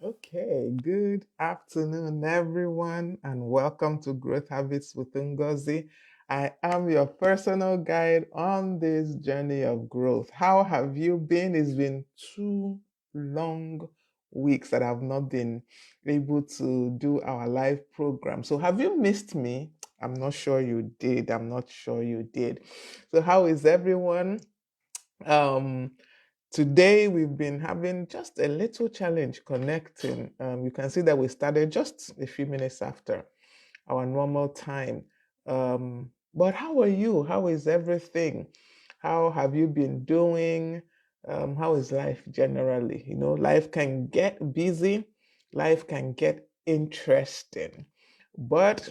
Okay, good afternoon, everyone, and welcome to Growth Habits with Ngozi. I am your personal guide on this journey of growth. How have you been? It's been 2 long weeks that I've not been able to do our live program. So, have you missed me? I'm not sure you did. I'm not sure you did. So, how is everyone? Um, Today, we've been having just a little challenge connecting. You can see that we started just a few minutes after our normal time. But how are you? How is everything? How have you been doing? How is life generally? Life can get busy, life can get interesting. But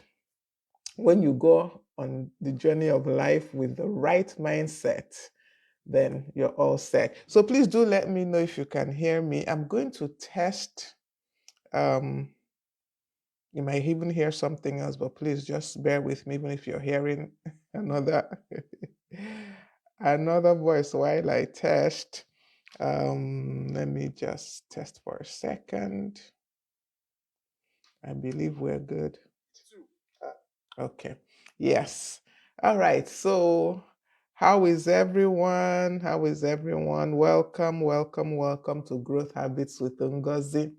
when you go on the journey of life with the right mindset, then you're all set. So please do let me know if you can hear me. I'm going to test. Um, you might even hear something else, but please just bear with me, even if you're hearing another another voice while I test. Let me just test for a second. I believe we're good. Okay. Yes. All right. So, how is everyone? How is everyone? Welcome, welcome, welcome to Growth Habits with Ngozi.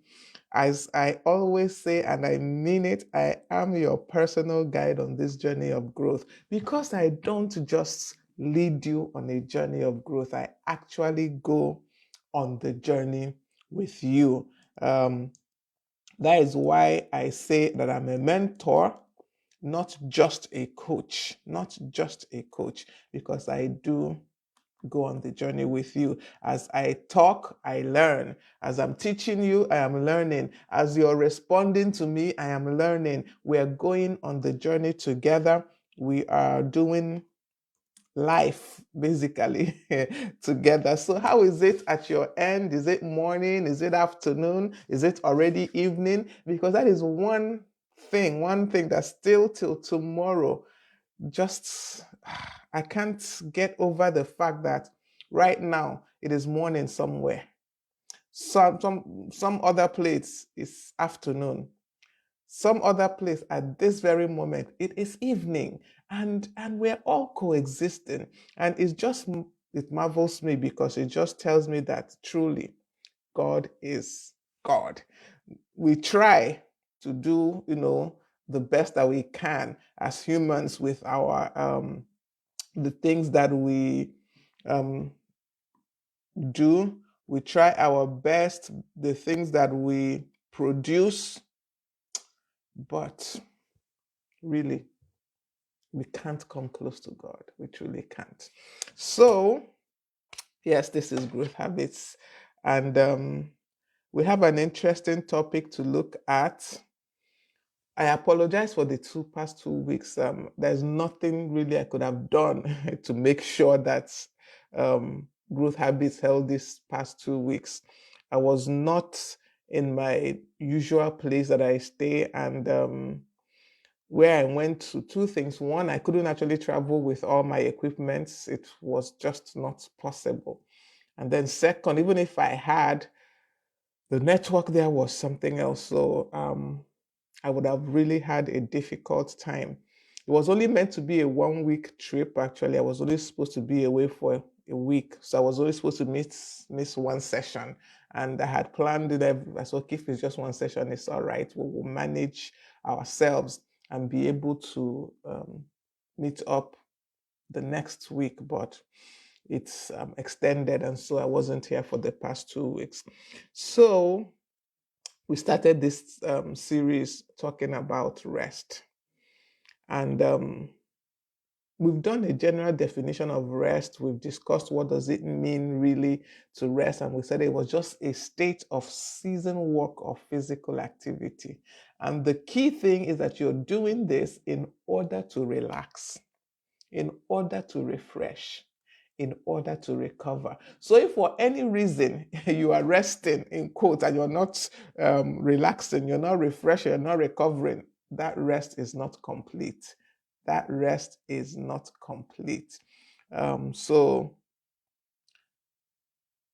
As I always say, and I mean it, I am your personal guide on this journey of growth because I don't just lead you on a journey of growth. I actually go on the journey with you. That is why I say that I'm a mentor, not just a coach, not just a coach, because I do go on the journey with you. As I talk, I learn. As I'm teaching you, I am learning. As you're responding to me, I am learning. We are going on the journey together. We are doing life basically together. So how is it at your end? Is it morning? Is it afternoon? Is it already evening? Because that is one thing that's still till tomorrow. Just I can't get over the fact that right now it is morning somewhere. Some other place is afternoon. Some other place at this very moment it is evening, and we're all coexisting. And it marvels me because it just tells me that truly God is God. We try to do the best that we can as humans with our the things that we um, do. We try our best, the things that we produce, but really we can't come close to God. We truly can't. So, yes, this is growth habits. And we have an interesting topic to look at. I apologize for the past 2 weeks. There's nothing really I could have done to make sure that growth habits held this past 2 weeks. I was not in my usual place that I stay, and where I went to two things. One, I couldn't actually travel with all my equipment, it was just not possible. And then, second, even if I had, the network there was something else. So I would have really had a difficult time. It was only meant to be a 1 week trip, actually. I was only supposed to be away for a week. So I was only supposed to miss one session. And I had planned it. I said, okay, if it's just one session, it's all right. We will manage ourselves and be able to meet up the next week. But it's extended. And so I wasn't here for the past 2 weeks. So we started this series talking about rest. And we've done a general definition of rest. We've discussed what does it mean really to rest. And we said it was just a state of season work of physical activity. And the key thing is that you're doing this in order to relax, in order to refresh, in order to recover. So if for any reason you are resting in quotes and you're not relaxing, you're not refreshing, you're not recovering, that rest is not complete. That rest is not complete. So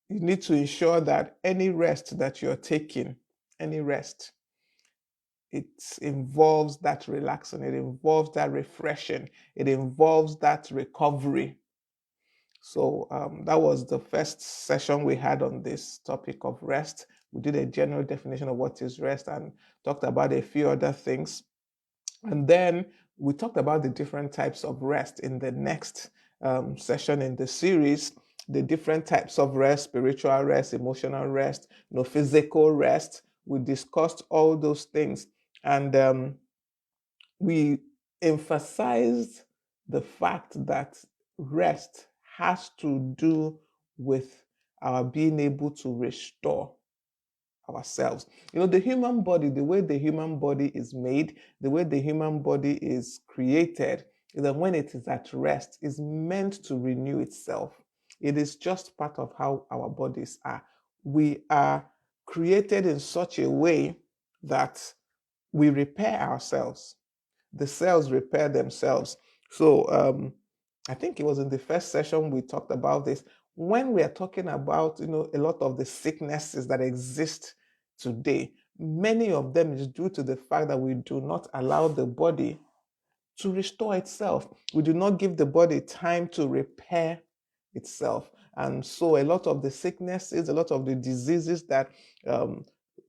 you need to ensure that any rest that you're taking any rest. It involves that relaxing, it involves that refreshing, it involves that recovery. So that was the first session we had on this topic of rest. We did a general definition of what is rest and talked about a few other things. And then we talked about the different types of rest in the next session in the series, the different types of rest, spiritual rest, emotional rest, physical rest. We discussed all those things. And we emphasized the fact that rest has to do with our being able to restore ourselves. The human body, the way the human body is made, the way the human body is created, is that when it is at rest, is meant to renew itself. It is just part of how our bodies are. We are created in such a way that we repair ourselves. The cells repair themselves. So I think it was in the first session we talked about this. When we are talking about a lot of the sicknesses that exist today, many of them is due to the fact that we do not allow the body to restore itself. We do not give the body time to repair itself. And so a lot of the sicknesses, a lot of the diseases that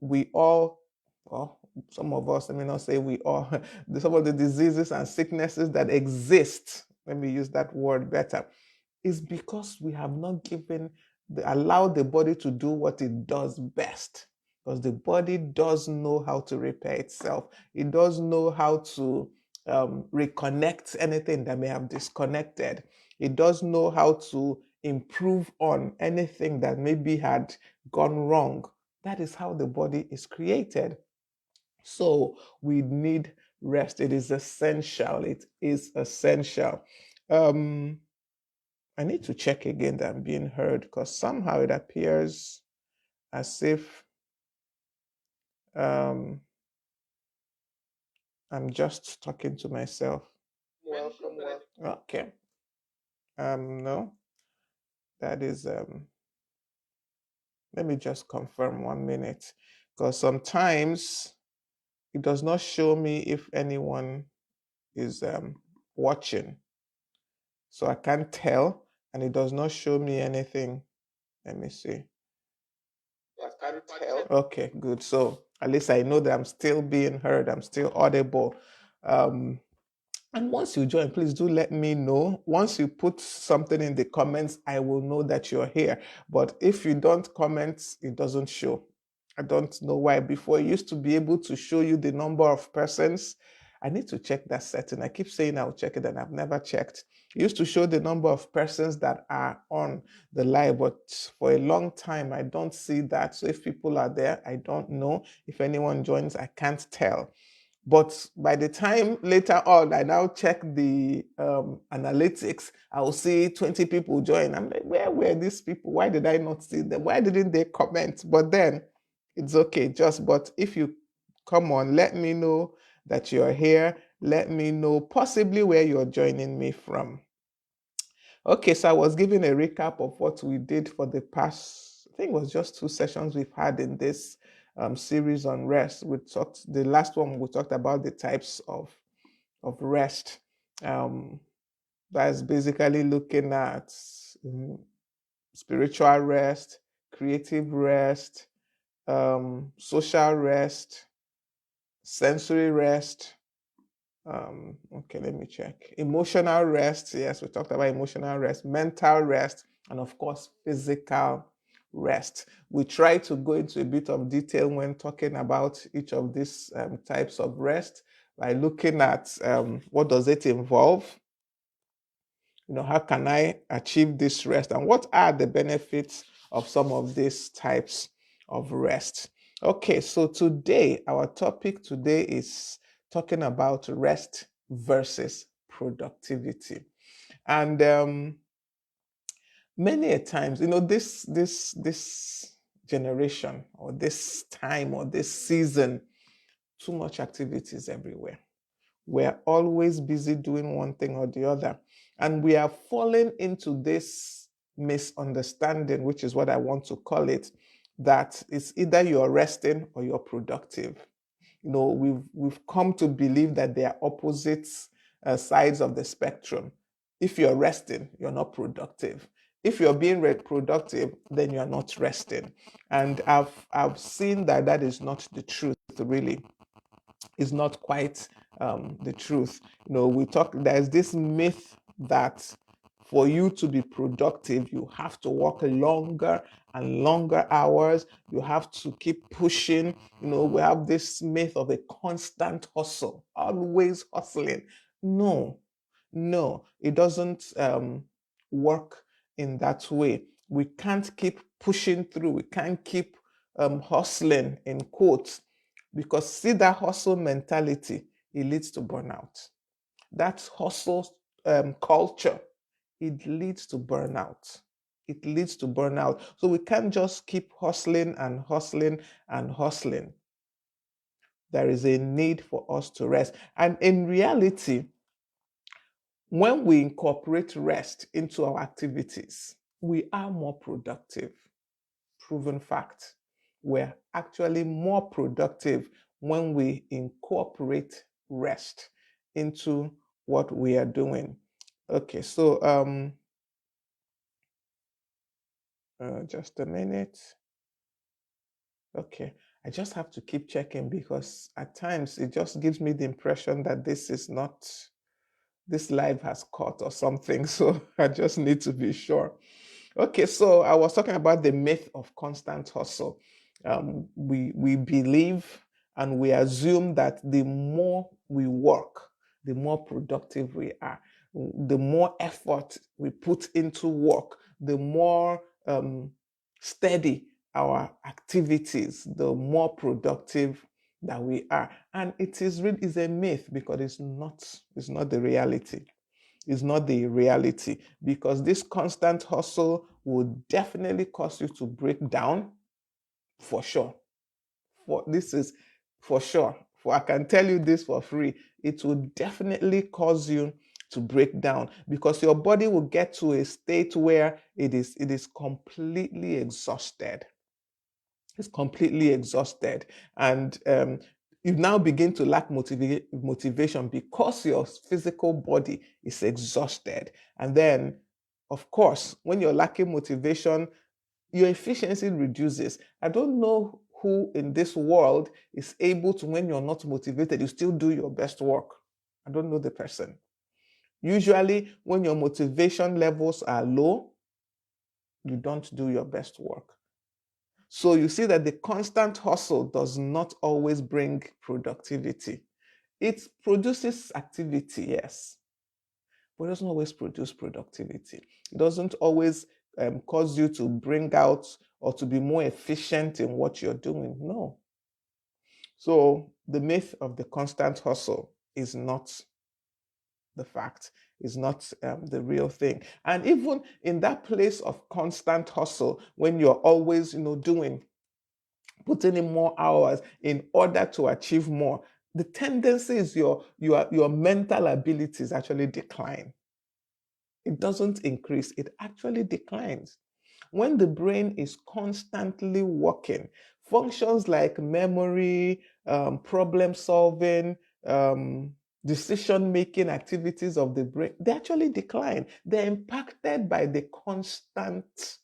we all, well, some of us, let me not say we all, some of the diseases and sicknesses that exist, let me use that word better, is because we have not allowed the body to do what it does best. Because the body does know how to repair itself. It does know how to reconnect anything that may have disconnected. It does know how to improve on anything that maybe had gone wrong. That is how the body is created. So we need rest. It is essential. It is essential. I need to check again that I'm being heard, because somehow it appears as if I'm just talking to myself. Welcome. Okay. No, that is, let me just confirm 1 minute, because sometimes it does not show me if anyone is watching. So I can't tell, and it does not show me anything. Let me see. I can't tell. Okay, good. So at least I know that I'm still being heard. I'm still audible. And once you join, please do let me know. Once you put something in the comments, I will know that you're here. But if you don't comment, it doesn't show. I don't know why. Before, it used to be able to show you the number of persons. I need to check that setting. I keep saying I'll check it, and I've never checked. It used to show the number of persons that are on the live, but for a long time, I don't see that. So if people are there, I don't know. If anyone joins, I can't tell. But by the time later on, I now check the analytics, I'll see 20 people join. I'm like, where were these people? Why did I not see them? Why didn't they comment? But then it's okay. But if you come on, let me know that you're here. Let me know possibly where you're joining me from. Okay, so I was giving a recap of what we did for the past, I think it was just 2 sessions we've had in this series on rest. The last one we talked about the types of rest. That's basically looking at spiritual rest, creative rest, social rest, sensory rest. Okay, let me check. Emotional rest. Yes, we talked about emotional rest, mental rest, and of course, physical rest. We try to go into a bit of detail when talking about each of these types of rest by looking at what does it involve? How can I achieve this rest? And what are the benefits of some of these types of rest? Okay, so our topic today is talking about rest versus productivity. And many a times, this generation or this time or this season, too much activities everywhere. We're always busy doing one thing or the other. And we are falling into this misunderstanding, which is what I want to call it, that it's either you're resting or you're productive. We've come to believe that they are opposite sides of the spectrum. If you're resting, you're not productive. If you're being productive, then you're not resting. And I've seen that that is not the truth, really. Is not quite the truth. There's this myth that for you to be productive, you have to work longer and longer hours. You have to keep pushing. We have this myth of a constant hustle, always hustling. No, no, it doesn't work in that way. We can't keep pushing through. We can't keep hustling, in quotes, because see, that hustle mentality, it leads to burnout. That hustle culture, it leads to burnout. It leads to burnout. So we can't just keep hustling and hustling and hustling. There is a need for us to rest. And in reality, when we incorporate rest into our activities, we are more productive. Proven fact. We're actually more productive when we incorporate rest into what we are doing. Okay, so just a minute. Okay, I just have to keep checking because at times it just gives me the impression that this live has caught or something. So I just need to be sure. Okay, so I was talking about the myth of constant hustle. We believe and we assume that the more we work, the more productive we are. The more effort we put into work, the more steady our activities, the more productive that we are. And it is really is a myth because it's not the reality. It's not the reality, because this constant hustle will definitely cause you to break down, for sure. This is for sure. I can tell you this for free. It will definitely cause you to break down, because your body will get to a state where it is completely exhausted. It's completely exhausted, and you now begin to lack motivation because your physical body is exhausted. And then, of course, when you're lacking motivation, your efficiency reduces. I don't know who in this world is able to, when you're not motivated, you still do your best work. I don't know the person. Usually, when your motivation levels are low, you don't do your best work. So you see that the constant hustle does not always bring productivity. It produces activity, yes, but it doesn't always produce productivity. It doesn't always cause you to bring out or to be more efficient in what you're doing. No. So the myth of the constant hustle is not the fact, is not the real thing. And even in that place of constant hustle, when you're always, putting in more hours in order to achieve more, the tendency is your mental abilities actually decline. It doesn't increase, it actually declines. When the brain is constantly working, functions like memory, problem solving, decision making activities of the brain, they actually decline. They're impacted by the constant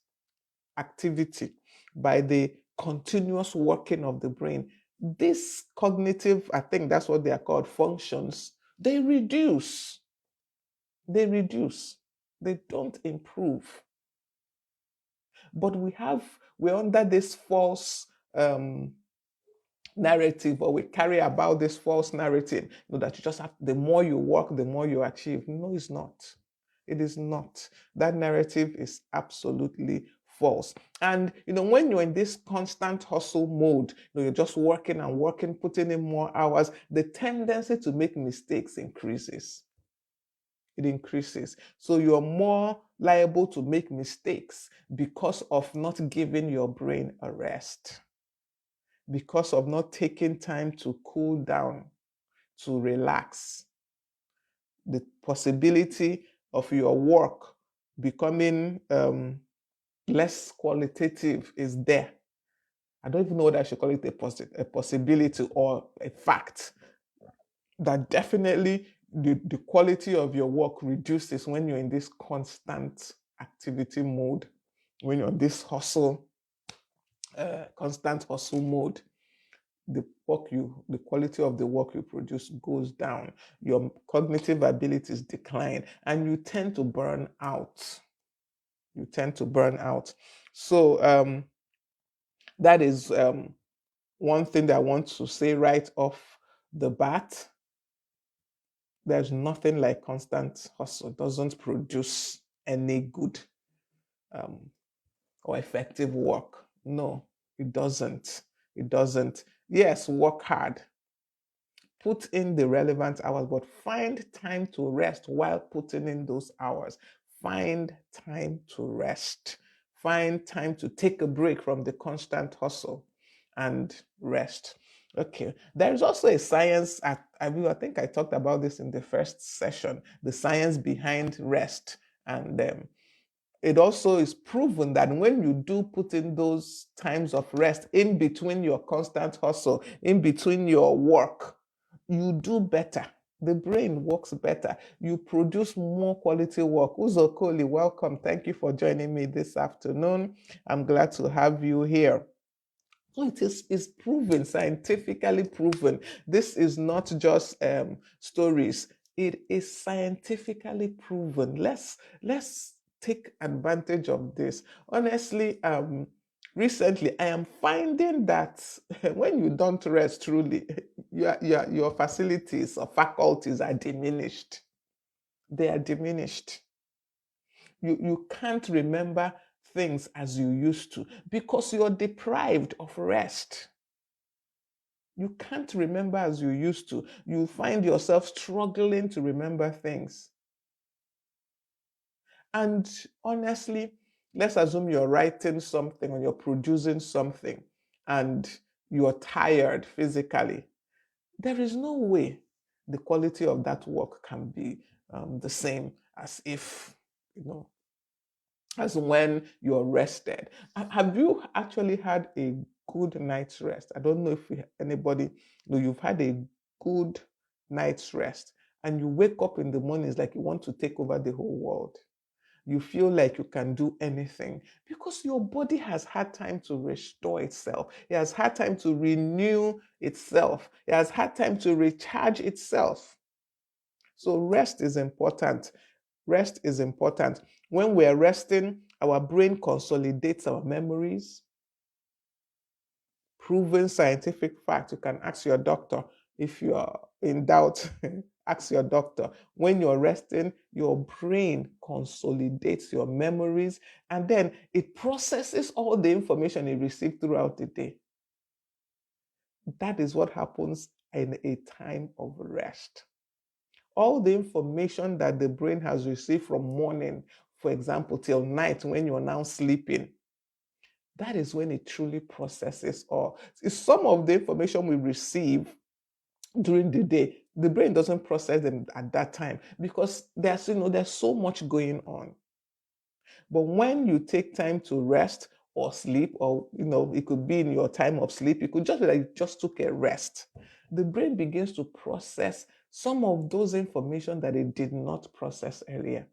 activity, by the continuous working of the brain. This cognitive, I think that's what they are called, functions, they reduce. They reduce. They don't improve. But we're under this false narrative, or we carry about this false narrative, that you just have, the more you work, the more you achieve. No, it's not. It is not. That narrative is absolutely false. And when you're in this constant hustle mode, you're just working and working, putting in more hours, the tendency to make mistakes increases. It increases. So you're more liable to make mistakes because of not giving your brain a rest, because of not taking time to cool down, to relax. The possibility of your work becoming less qualitative is there. I don't even know whether I should call it a possibility or a fact, that definitely the quality of your work reduces when you're in this constant activity mode, when you're in this constant hustle mode. The quality of the work you produce goes down, your cognitive abilities decline, and you tend to burn out. You tend to burn out. So that is one thing that I want to say right off the bat. There's nothing like constant hustle. It doesn't produce any good um, or effective work. No, it doesn't. It doesn't. Yes, work hard, put in the relevant hours, but find time to rest while putting in those hours. Find time to rest. Find time to take a break from the constant hustle and rest. Okay, there is also a science. I think I talked about this in the first session, the science behind rest. And it also is proven that when you do put in those times of rest in between your constant hustle, in between your work, you do better. The brain works better. You produce more quality work. Uzokoli, welcome. Thank you for joining me this afternoon. I'm glad to have you here. So it's proven, scientifically proven. This is not just stories. It is scientifically proven. Let's take advantage of this. Honestly, recently I am finding that when you don't rest truly, your facilities or faculties are diminished. They are diminished. You can't remember things as you used to because you're deprived of rest. You can't remember as you used to. You find yourself struggling to remember things. And honestly, let's assume you're writing something or you're producing something and you're tired physically. There is no way the quality of that work can be the same as if, you know, as when you're rested. Have you actually had a good night's rest? I don't know if anybody know you've had a good night's rest and you wake up in the mornings like you want to take over the whole world. You feel like you can do anything because your body has had time to restore itself. It has had time to renew itself. It has had time to recharge itself. So rest is important. Rest is important. When we're resting, our brain consolidates our memories. Proven scientific fact. You can ask your doctor if you're in doubt. Ask your doctor. When you're resting, your brain consolidates your memories and then it processes all the information it received throughout the day. That is what happens in a time of rest. All the information that the brain has received from morning, for example, till night when you're now sleeping, that is when it truly processes all. Some of the information we receive during the day, the brain doesn't process them at that time because there's so much going on. But when you take time to rest or sleep, or it could be in your time of sleep, it could just be like you just took a rest. The brain begins to process some of those information that it did not process earlier.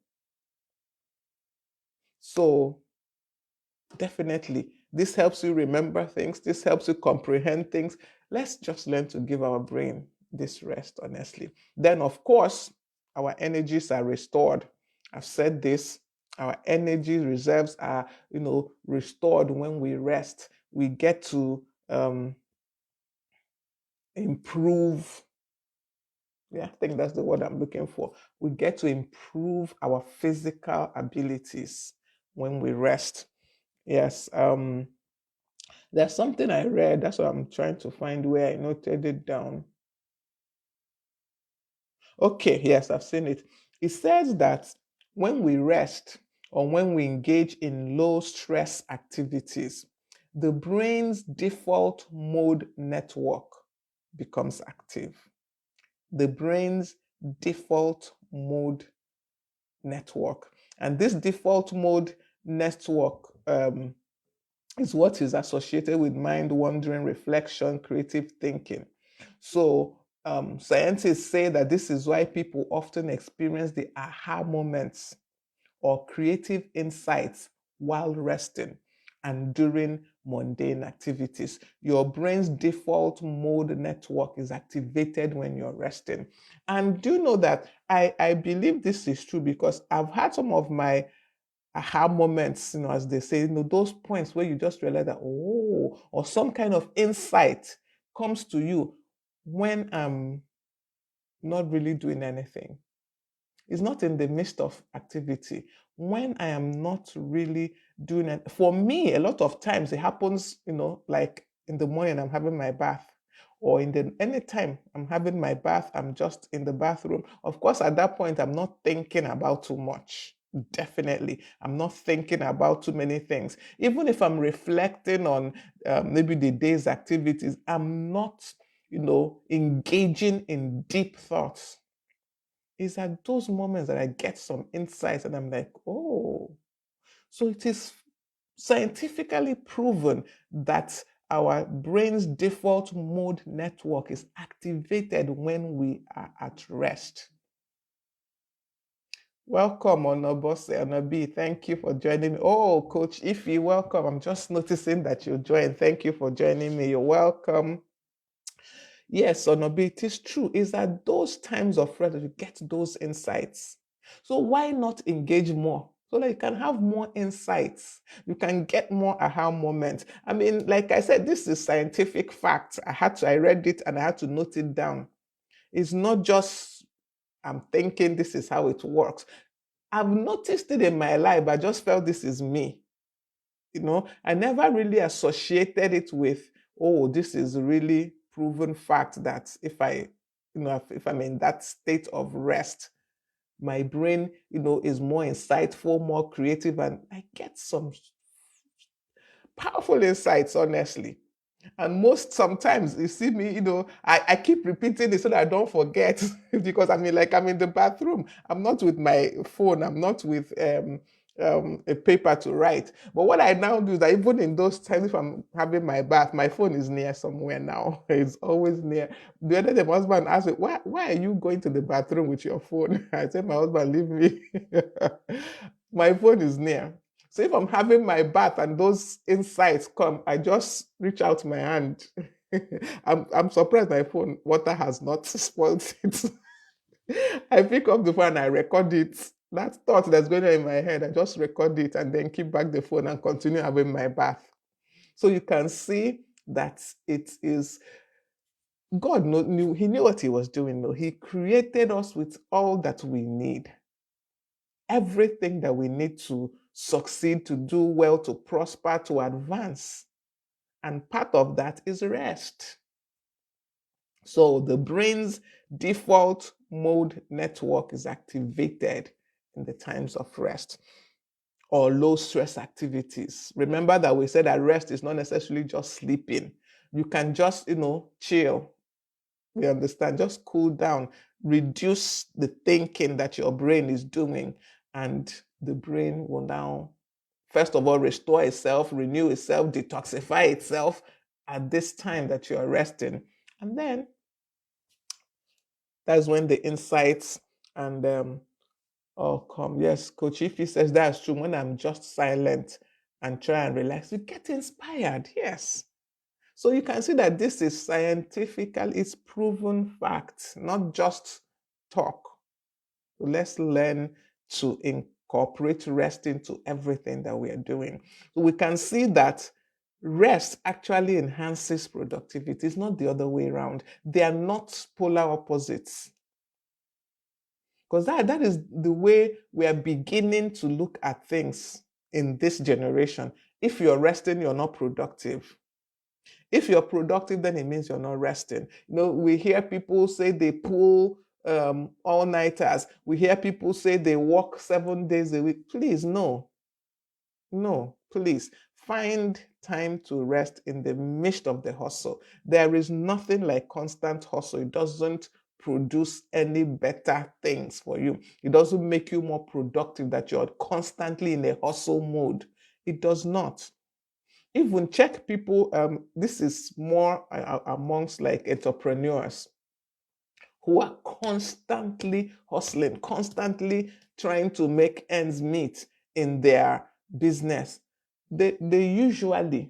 So definitely, this helps you remember things. This helps you comprehend things. Let's just learn to give our brain this rest, honestly. Then, of course, our energies are restored. I've said this. Our energy reserves are, restored when we rest. We get to improve. Yeah, I think that's the word I'm looking for. We get to improve our physical abilities when we rest. Yes. There's something I read. That's what I'm trying to find where I noted it down. Okay, yes, I've seen it. It says that when we rest or when we engage in low stress activities, the brain's default mode network becomes active. The brain's default mode network. And this default mode network It's what is associated with mind wandering, reflection, creative thinking. So, scientists say that this is why people often experience the aha moments or creative insights while resting and during mundane activities. Your brain's default mode network is activated when you're resting. And do you know that I believe this is true because I've had some of my aha moments, as they say, those points where you just realize that, oh, or some kind of insight comes to you when I'm not really doing anything. It's not in the midst of activity. When I am not really doing it, for me, a lot of times it happens, like in the morning, I'm having my bath, or in the anytime I'm having my bath, I'm just in the bathroom. Of course, at that point, I'm not thinking about too much. Definitely, I'm not thinking about too many things. Even if I'm reflecting on maybe the day's activities, I'm not, engaging in deep thoughts. It's at those moments that I get some insights and I'm like, oh, so it is scientifically proven that our brain's default mode network is activated when we are at rest. Welcome, Onobose, Onobi. Thank you for joining me. Oh, Coach Ify, welcome. I'm just noticing that you joined. Thank you for joining me. You're welcome. Yes, Onobi, it is true. It's at those times of rest that you get those insights. So why not engage more? So that you can have more insights. You can get more aha moments. I mean, like I said, this is scientific fact. I read it and I had to note it down. It's not just I'm thinking this is how it works. I've noticed it in my life, but I just felt this is me. I never really associated it with, oh, this is really proven fact that if I'm in that state of rest, my brain, is more insightful, more creative, and I get some powerful insights, honestly. And most sometimes you see me, I keep repeating it so that I don't forget because I mean, like I'm in the bathroom. I'm not with my phone. I'm not with a paper to write. But what I now do is that even in those times, if I'm having my bath, my phone is near somewhere now. It's always near. The other day, my husband asked me, why are you going to the bathroom with your phone? I said, my husband, leave me. My phone is near. So if I'm having my bath and those insights come, I just reach out my hand. I'm surprised my phone water has not spoiled it. I pick up the phone and I record it. That thought that's going on in my head, I just record it and then keep back the phone and continue having my bath. So you can see that it is God knew He knew what He was doing. Though He created us with all that we need, everything that we need to succeed, to do well, to prosper, to advance. And part of that is rest. So the brain's default mode network is activated in the times of rest or low stress activities. Remember that we said that rest is not necessarily just sleeping. You can just, chill. We understand. Just cool down, reduce the thinking that your brain is doing, and the brain will now, first of all, restore itself, renew itself, detoxify itself at this time that you are resting. And then that's when the insights and all come. Yes, Coach Ify says that's true. When I'm just silent and try and relax, you get inspired. Yes. So you can see that this is scientifical, it's proven fact, not just talk. So let's learn to incorporate rest into everything that we are doing. So we can see that rest actually enhances productivity. It's not the other way around. They are not polar opposites. Because that is the way we are beginning to look at things in this generation. If you're resting, you're not productive. If you're productive, then it means you're not resting. We hear people say they pull all-nighters. We hear people say they work 7 days a week. Please, no. No, please. Find time to rest in the midst of the hustle. There is nothing like constant hustle. It doesn't produce any better things for you. It doesn't make you more productive that you're constantly in a hustle mode. It does not. Even check people, this is more amongst like entrepreneurs who are constantly hustling, constantly trying to make ends meet in their business. They usually,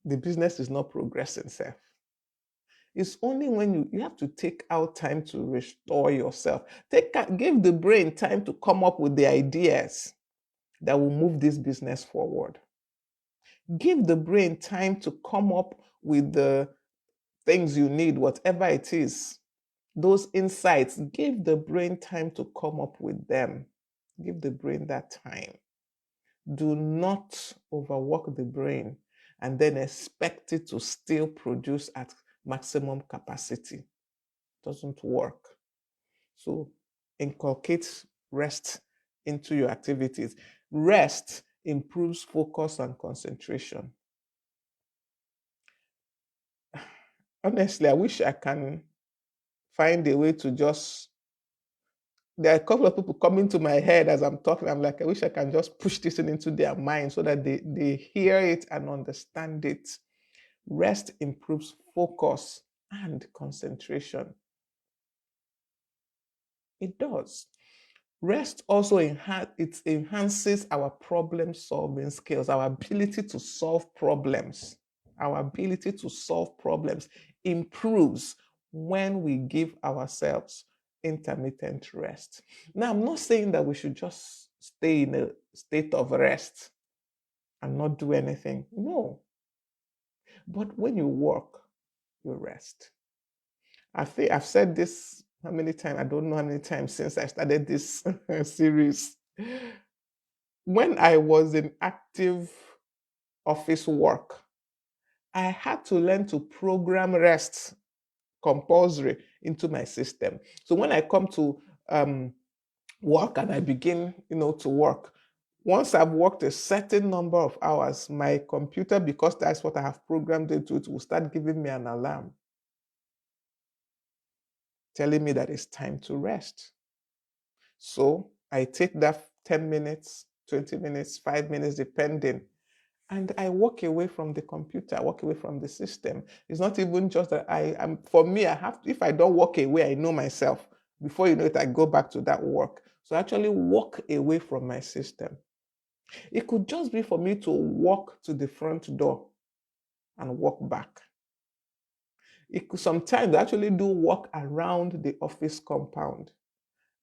the business is not progressing, self. It's only when you have to take out time to restore yourself. Give the brain time to come up with the ideas that will move this business forward. Give the brain time to come up with the things you need, whatever it is. Those insights, give the brain time to come up with them. Give the brain that time. Do not overwork the brain and then expect it to still produce at maximum capacity. Doesn't work. So inculcate rest into your activities. Rest improves focus and concentration. Honestly, I wish I can find a way to just. There are a couple of people coming to my head as I'm talking. I'm like, I wish I can just push this into their mind so that they hear it and understand it. Rest improves focus and concentration. It does. Rest also enhances our problem solving skills, our ability to solve problems. Our ability to solve problems improves when we give ourselves intermittent rest. Now, I'm not saying that we should just stay in a state of rest and not do anything. No. But when you work, you rest. I think I've said this how many times? I don't know how many times since I started this series. When I was in active office work, I had to learn to program rest compulsory into my system. So when I come to work and I begin, to work, once I've worked a certain number of hours, my computer, because that's what I have programmed into it, will start giving me an alarm telling me that it's time to rest. So I take that 10 minutes, 20 minutes, 5 minutes, depending, and I walk away from the computer, I walk away from the system. It's not even just that I am, for me, I have to, if I don't walk away, I know myself. Before you know it, I go back to that work. So I actually walk away from my system. It could just be for me to walk to the front door and walk back. It could sometimes actually do walk around the office compound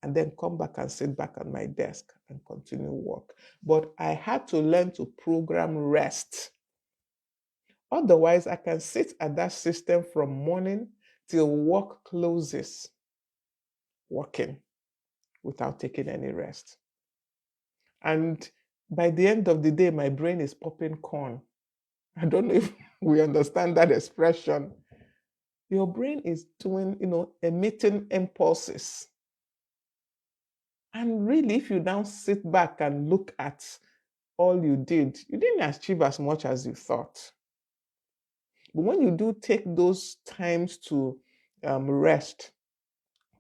and then come back and sit back at my desk and continue work. But I had to learn to program rest. Otherwise, I can sit at that system from morning till work closes, working without taking any rest. And by the end of the day, my brain is popping corn. I don't know if we understand that expression. Your brain is doing, emitting impulses. And really, if you now sit back and look at all you didn't achieve as much as you thought. But when you do take those times to rest,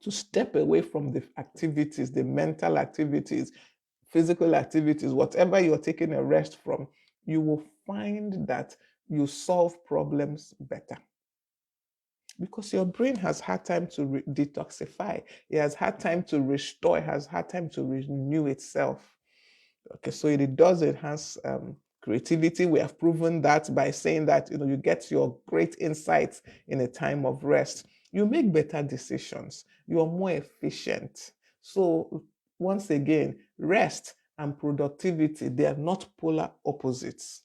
to step away from the activities, the mental activities, physical activities, whatever you're taking a rest from, you will find that you solve problems better. Because your brain has had time to detoxify, it has had time to restore, it has had time to renew itself. Okay, so it does enhance creativity. We have proven that by saying that you get your great insights in a time of rest. You make better decisions. You are more efficient. So once again, rest and productivity, they are not polar opposites.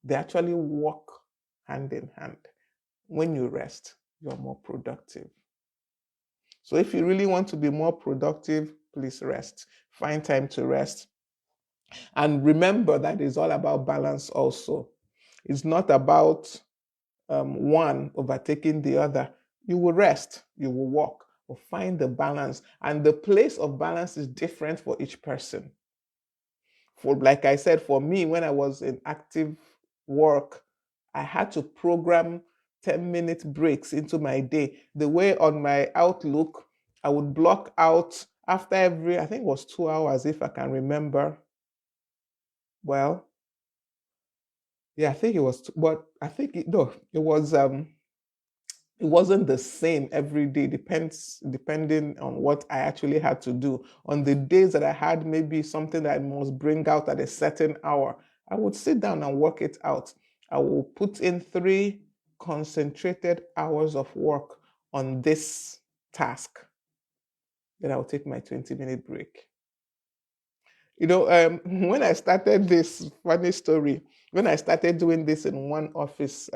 They actually work hand in hand. When you rest, you're more productive. So if you really want to be more productive, please rest. Find time to rest. And remember that it's all about balance also. It's not about one overtaking the other. You will rest, you will walk, or find the balance. And the place of balance is different for each person. For, like I said, for me, when I was in active work, I had to program 10-minute breaks into my day. The way on my Outlook, I would block out after every, I think it was 2 hours, if I can remember well, Yeah, I think it was, but I think no, it wasn't the same every day. Depending on what I actually had to do. On the days that I had maybe something that I must bring out at a certain hour, I would sit down and work it out. I will put in 3 concentrated hours of work on this task. Then I'll take my 20-minute break. When I started this funny story, when I started doing this in one office,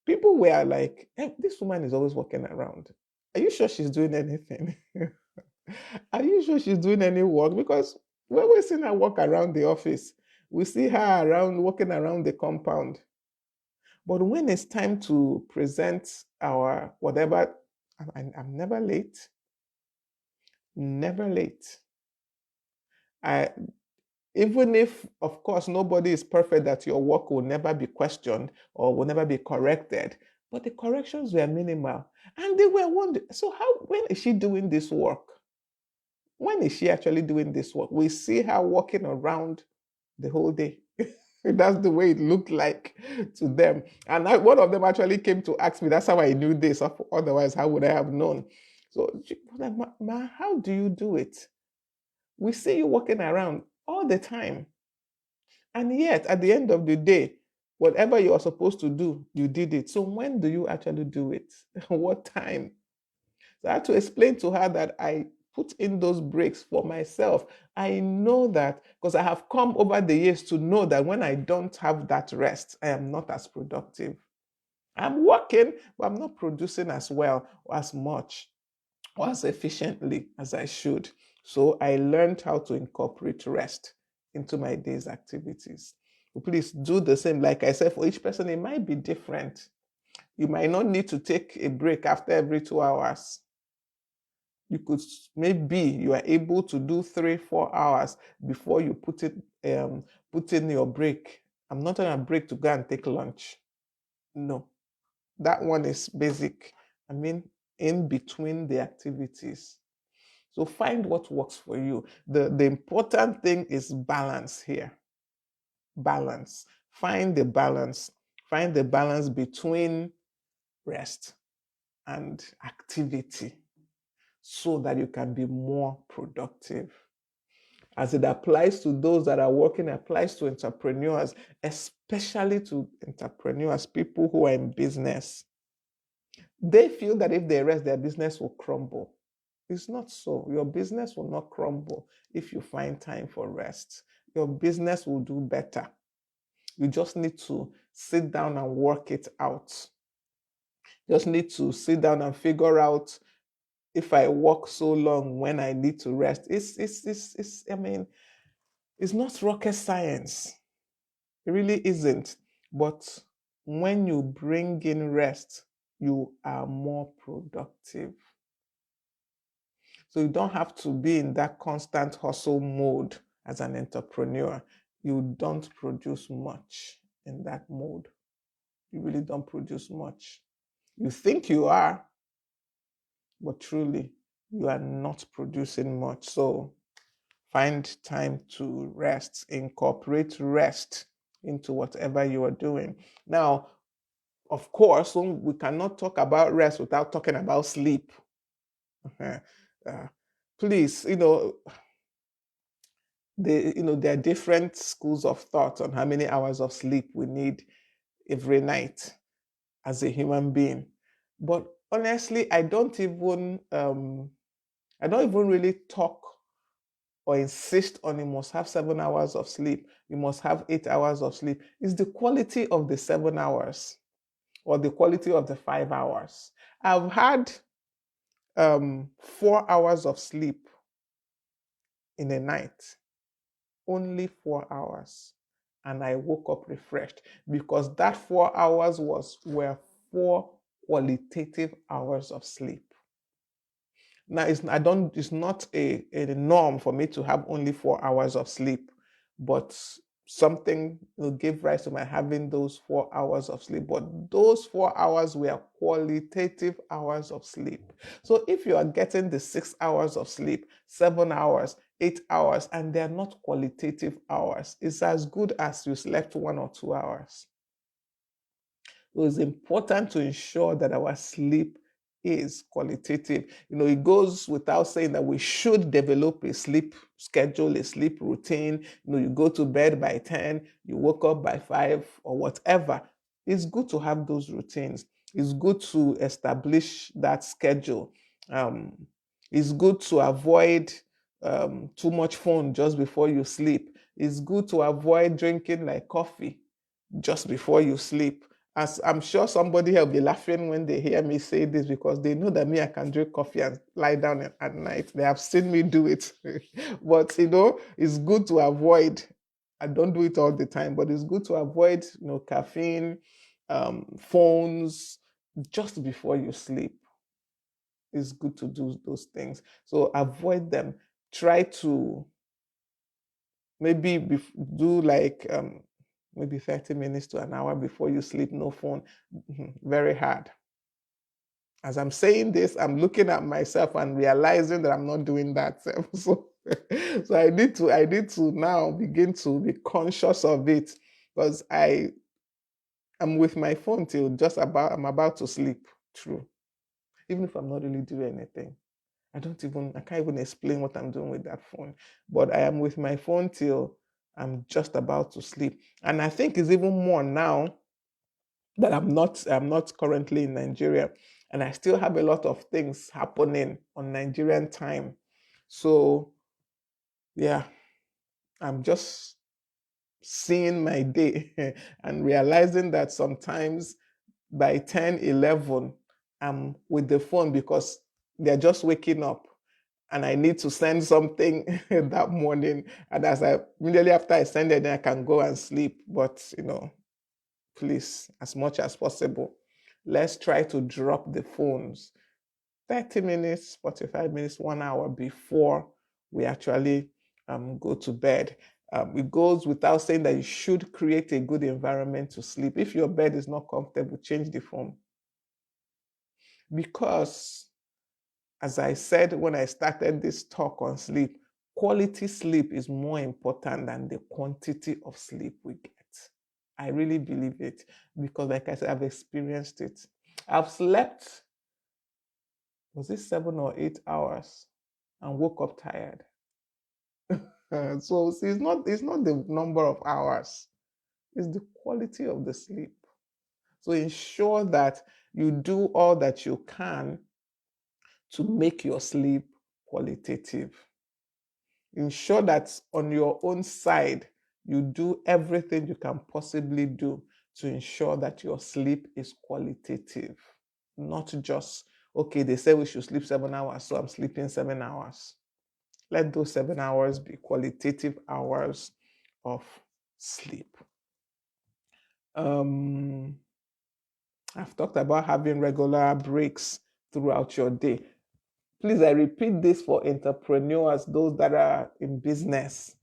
people were like, this woman is always walking around. Are you sure she's doing anything? Are you sure she's doing any work? Because when we're seeing her walk around the office, we see her around walking around the compound. But when it's time to present our whatever, I'm never late. Never late. I Even if, of course, nobody is perfect, that your work will never be questioned or will never be corrected, but the corrections were minimal. And they were wondering, so when is she doing this work? When is she actually doing this work? We see her walking around the whole day. That's the way it looked like to them. And one of them actually came to ask me, that's how I knew this. Otherwise, how would I have known? So she was like, Ma, how do you do it? We see you walking around all the time. And yet, at the end of the day, whatever you are supposed to do, you did it. So when do you actually do it? What time? So I had to explain to her that I put in those breaks for myself. I know that because I have come over the years to know that when I don't have that rest, I am not as productive. I'm working, but I'm not producing as well or as much or as efficiently as I should. So I learned how to incorporate rest into my day's activities. So please do the same. Like I said, for each person, it might be different. You might not need to take a break after every 2 hours. You could, maybe you are able to do 3, 4 hours before you put in your break. I'm not on a break to go and take lunch. No, that one is basic. I mean, in between the activities. So find what works for you. The important thing is balance here. Balance. Find the balance. Find the balance between rest and activity so that you can be more productive. As it applies to those that are working, it applies to entrepreneurs, especially to entrepreneurs, people who are in business. They feel that if they rest, their business will crumble. It's not so. Your business will not crumble if you find time for rest. Your business will do better. You just need to sit down and work it out. Just need to sit down and figure out, if I work so long, when I need to rest. It's not rocket science. It really isn't. But when you bring in rest, you are more productive. So you don't have to be in that constant hustle mode as an entrepreneur. You don't produce much in that mode. You really don't produce much. You think you are, but truly, you are not producing much. So find time to rest, incorporate rest into whatever you are doing. Now, of course, we cannot talk about rest without talking about sleep. Please, there are different schools of thought on how many hours of sleep we need every night as a human being. But honestly, I don't even really talk or insist on you must have 7 hours of sleep. You must have 8 hours of sleep. It's the quality of the 7 hours or the quality of the 5 hours. I've had 4 hours of sleep in a night, only 4 hours. And I woke up refreshed because that 4 hours were 4 qualitative hours of sleep. Now it's not a norm for me to have only 4 hours of sleep, but something will give rise to my having those 4 hours of sleep. But those 4 hours were qualitative hours of sleep. So if you are getting the 6 hours of sleep, 7 hours, 8 hours, and they're not qualitative hours, it's as good as you slept 1 or 2 hours. So it's important to ensure that our sleep is qualitative. It goes without saying that we should develop a sleep schedule, a sleep routine. You go to bed by 10, you woke up by 5 or whatever. It's good to have those routines. It's good to establish that schedule. Um, it's good to avoid too much phone just before you sleep. It's good to avoid drinking like coffee just before you sleep. As I'm sure somebody will be laughing when they hear me say this, because they know that me, I can drink coffee and lie down at night. They have seen me do it. But it's good to avoid. I don't do it all the time, but it's good to avoid caffeine, phones just before you sleep. It's good to do those things. So avoid them. Try to maybe do like maybe 30 minutes to an hour before you sleep, no phone. Very hard. As I'm saying this, I'm looking at myself and realizing that I'm not doing that. So I need to now begin to be conscious of it, because I'm with my phone till I'm about to sleep. True. Even if I'm not really doing anything. I can't even explain what I'm doing with that phone. But I am with my phone till I'm just about to sleep. And I think it's even more now that I'm not currently in Nigeria, and I still have a lot of things happening on Nigerian time. So yeah, I'm just seeing my day and realizing that sometimes by 10, 11, I'm with the phone because they're just waking up and I need to send something that morning. And immediately after I send it, then I can go and sleep. But, please, as much as possible, let's try to drop the phones 30 minutes, 45 minutes, 1 hour before we actually go to bed. It goes without saying that you should create a good environment to sleep. If your bed is not comfortable, change the foam. Because, as I said when I started this talk on sleep, quality sleep is more important than the quantity of sleep we get. I really believe it, because, like I said, I've experienced it. I've slept, was it 7 or 8 hours, and woke up tired. So see, it's not the number of hours, it's the quality of the sleep. So ensure that you do all that you can to make your sleep qualitative. Ensure that on your own side, you do everything you can possibly do to ensure that your sleep is qualitative. Not just, okay, they say we should sleep 7 hours, so I'm sleeping 7 hours. Let those 7 hours be qualitative hours of sleep. I've talked about having regular breaks throughout your day. Please, I repeat this for entrepreneurs, those that are in business.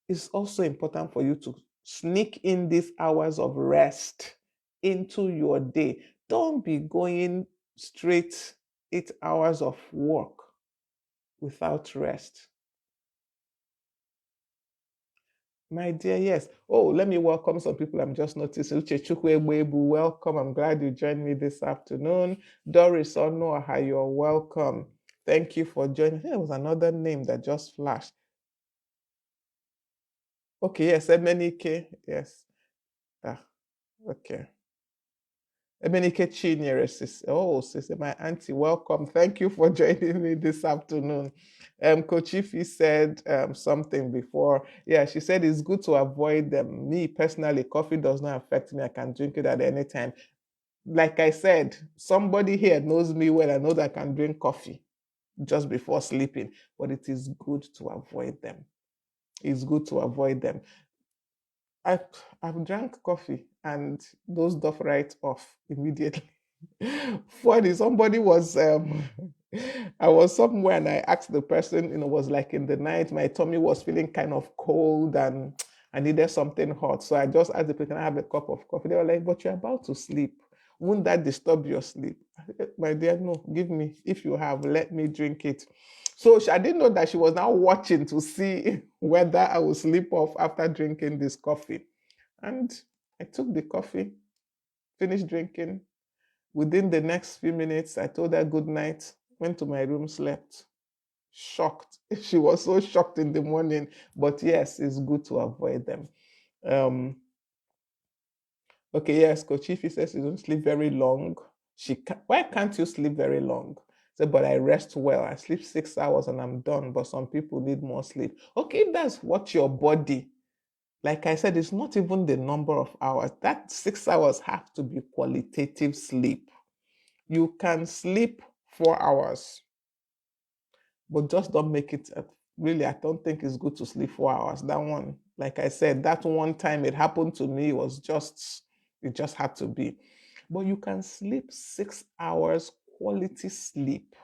It's also important for you to sneak in these hours of rest into your day. Don't be going straight 8 hours of work without rest. My dear, yes. Oh, let me welcome some people I'm just noticing. Uche Chukwuegbebu, welcome. I'm glad you joined me this afternoon. Doris Onoaha, you're welcome. Thank you for joining. There was another name that just flashed. Okay, yes, Emenike. Yes. Ah, okay. Emenike Chinyere, sis. Oh, sister, my auntie, welcome. Thank you for joining me this afternoon. Coach Ify said something before. Yeah, she said it's good to avoid them. Me personally, coffee does not affect me. I can drink it at any time. Like I said, somebody here knows me well. I know that I can drink coffee just before sleeping, but it is good to avoid them. It's good to avoid them. I've drank coffee and those stuff right off immediately. Funny, somebody was I was somewhere and I asked the person, was like in the night, my tummy was feeling kind of cold and I needed something hot. So I just asked the people, can I have a cup of coffee? They were like, but you're about to sleep. Won't that disturb your sleep? I said, my dear, no, give me. If you have, let me drink it. So I didn't know that she was now watching to see whether I would sleep off after drinking this coffee. And I took the coffee, finished drinking. Within the next few minutes, I told her good night, went to my room, slept. Shocked. She was so shocked in the morning. But yes, it's good to avoid them. Um, okay, yes, Coach Ify says you don't sleep very long. Why can't you sleep very long? Say, but I rest well. I sleep 6 hours and I'm done. But some people need more sleep. Okay, if that's what your body, like I said, it's not even the number of hours. That 6 hours have to be qualitative sleep. You can sleep 4 hours, but just don't make it. Really, I don't think it's good to sleep 4 hours. That one, like I said, that one time it happened to me was just, it just had to be. But you can sleep 6 hours quality sleep,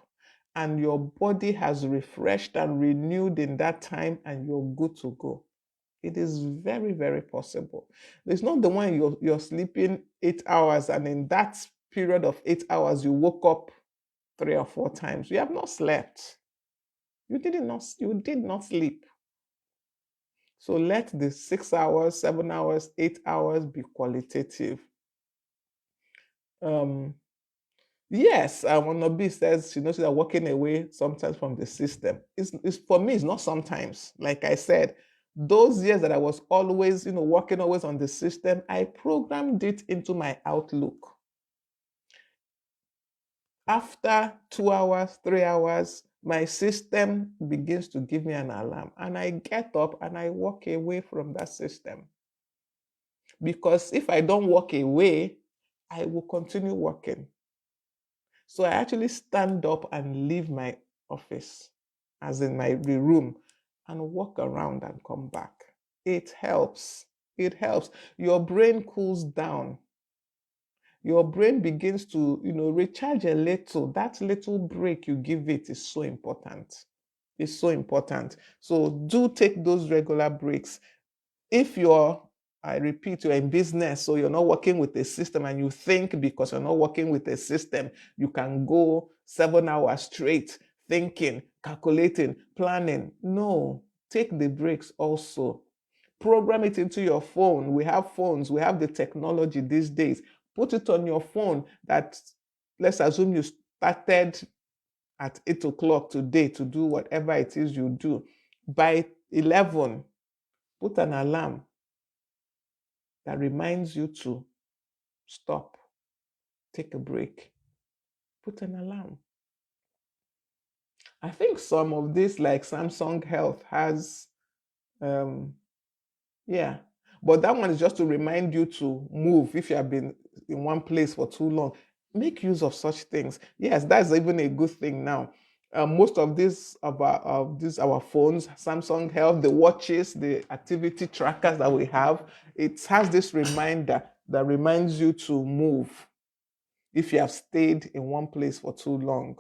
and your body has refreshed and renewed in that time, and you're good to go. It is very, very possible. It's not the one you're sleeping 8 hours, and in that period of 8 hours, you woke up 3 or 4 times. You have not slept. You did not sleep. So let the 6 hours, 7 hours, 8 hours be qualitative. Yes, Wanabe says she knows that walking away sometimes from the system. It's for me, it's not sometimes. Like I said, those years that I was always, working always on the system, I programmed it into my outlook. After 2 hours, 3 hours, my system begins to give me an alarm, and I get up and I walk away from that system. Because if I don't walk away, I will continue working. So I actually stand up and leave my office, as in the room, and walk around and come back. It helps. It helps. Your brain cools down. Your brain begins to, recharge a little. That little break you give it is so important. It's so important. So do take those regular breaks. If I repeat, you're in business, so you're not working with a system, and you think because you're not working with a system, you can go 7 hours straight thinking, calculating, planning. No, take the breaks also. Program it into your phone. We have phones, we have the technology these days. Put it on your phone that, let's assume you started at 8 o'clock today to do whatever it is you do. By 11, put an alarm that reminds you to stop, take a break, put an alarm. I think some of this, like Samsung Health, has, yeah, but that one is just to remind you to move if you have been in one place for too long. Make use of such things. Yes, that's even a good thing now. Most of our phones, Samsung Health, the watches, the activity trackers that we have, it has this reminder that reminds you to move if you have stayed in one place for too long.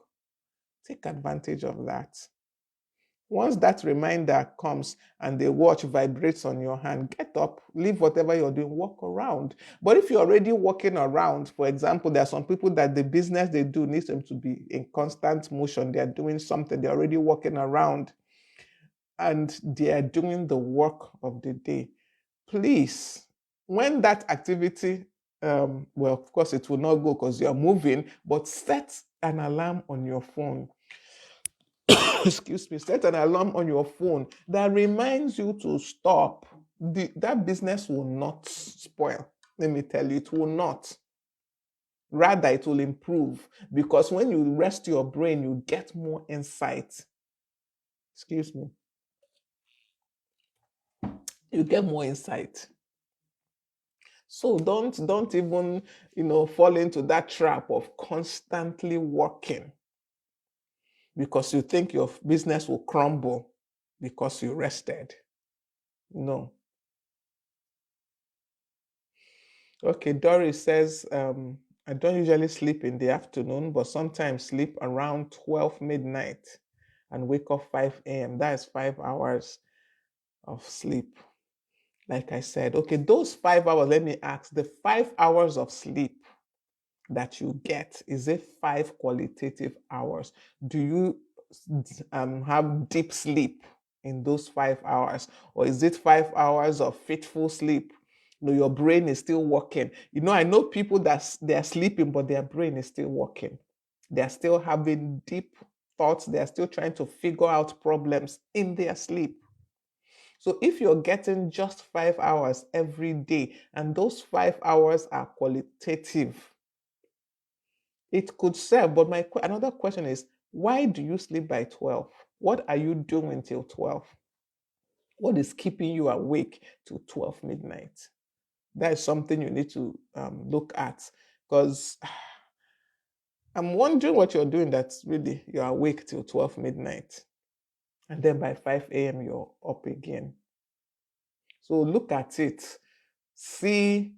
Take advantage of that. Once that reminder comes and the watch vibrates on your hand, get up, leave whatever you're doing, walk around. But if you're already walking around, for example, there are some people that the business they do needs them to be in constant motion. They're doing something, they're already walking around, and they're doing the work of the day. Please, when that activity, well, of course, it will not go because you're moving, but set an alarm on your phone. Excuse me, set an alarm on your phone that reminds you to stop. That business will not spoil. Let me tell you, it will not. Rather, it will improve, because when you rest your brain, you get more insight. Excuse me. You get more insight. So don't even, fall into that trap of constantly working because you think your business will crumble because you rested. No. Okay, Doris says, I don't usually sleep in the afternoon, but sometimes sleep around 12 midnight and wake up 5 a.m. That is 5 hours of sleep. Like I said, okay, those 5 hours, let me ask, the 5 hours of sleep that you get, is it 5 qualitative hours? Do you have deep sleep in those 5 hours? Or is it 5 hours of fitful sleep? Your brain is still working. I know people that they're sleeping, but their brain is still working. They're still having deep thoughts. They're still trying to figure out problems in their sleep. So if you're getting just 5 hours every day, and those 5 hours are qualitative, it could serve. But another question is, why do you sleep by 12? What are you doing till 12? What is keeping you awake till 12 midnight? That is something you need to look at, because I'm wondering what you're doing that's really you're awake till 12 midnight, and then by 5 a.m. you're up again. So look at it. See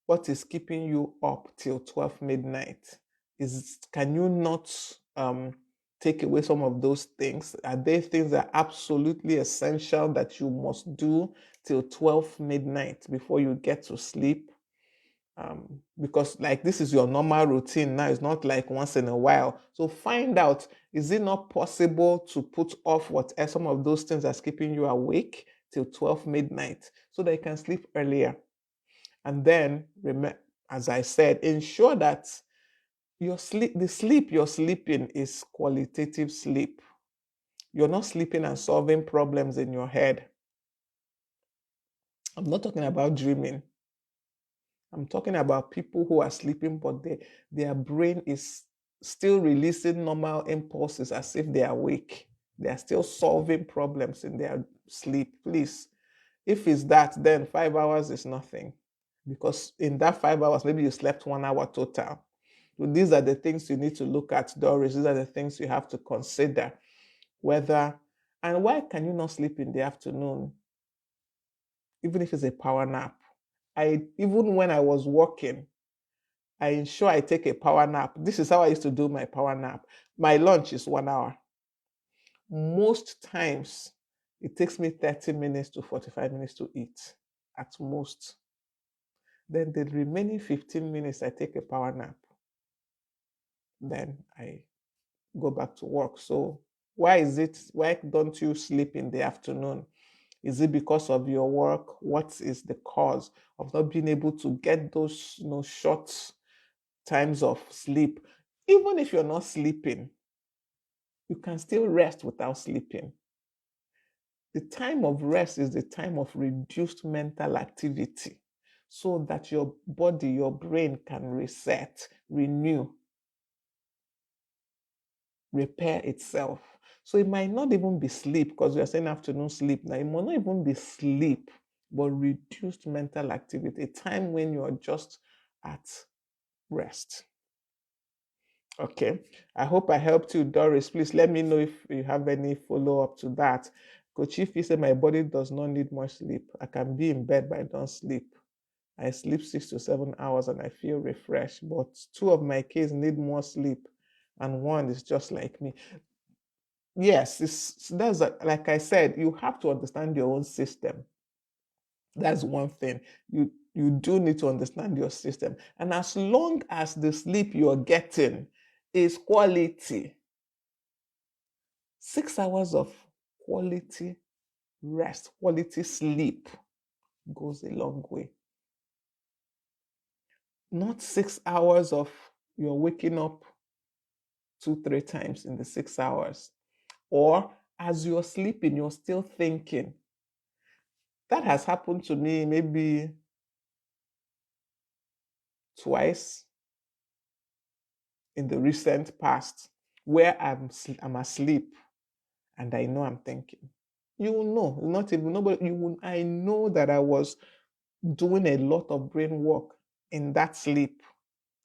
what is keeping you up till 12 midnight. Can you not take away some of those things? Are there things that are absolutely essential that you must do till 12 midnight before you get to sleep? Because like this is your normal routine now, it's not like once in a while. So find out, is it not possible to put off what are some of those things that's keeping you awake till 12 midnight so that you can sleep earlier? And then, as I said, ensure that the sleep you're sleeping is qualitative sleep. You're not sleeping and solving problems in your head. I'm not talking about dreaming. I'm talking about people who are sleeping, but their brain is still releasing normal impulses as if they are awake. They are still solving problems in their sleep. Please, if it's that, then 5 hours is nothing. Because in that 5 hours, maybe you slept 1 hour total. So these are the things you need to look at, Doris. These are the things you have to consider. And why can you not sleep in the afternoon, even if it's a power nap? Even when I was working, I ensure I take a power nap. This is how I used to do my power nap. My lunch is 1 hour. Most times, it takes me 30 minutes to 45 minutes to eat, at most. Then the remaining 15 minutes, I take a power nap. Then I go back to work. So why don't you sleep in the afternoon? Is it because of your work? What is the cause of not being able to get those short times of sleep? Even if you're not sleeping, you can still rest without sleeping. The time of rest is the time of reduced mental activity so that your body, your brain can reset, renew, repair itself. So it might not even be sleep, because we are saying afternoon sleep. Now, it might not even be sleep, but reduced mental activity, a time when you are just at rest. Okay. I hope I helped you, Doris. Please let me know if you have any follow up to that. Coach Ify said, my body does not need much sleep. I can be in bed, but I don't sleep. I sleep 6 to 7 hours and I feel refreshed. But two of my kids need more sleep, and one is just like me. Yes, like I said, you have to understand your own system. That's one thing. You do need to understand your system. And as long as the sleep you're getting is quality, 6 hours of quality rest, quality sleep goes a long way. Not 6 hours of you're waking up 2, 3 times in the 6 hours. Or as you're sleeping, you're still thinking. That has happened to me maybe twice in the recent past, where I'm asleep and I know I'm thinking. You will know, not even nobody. I know that I was doing a lot of brain work in that sleep,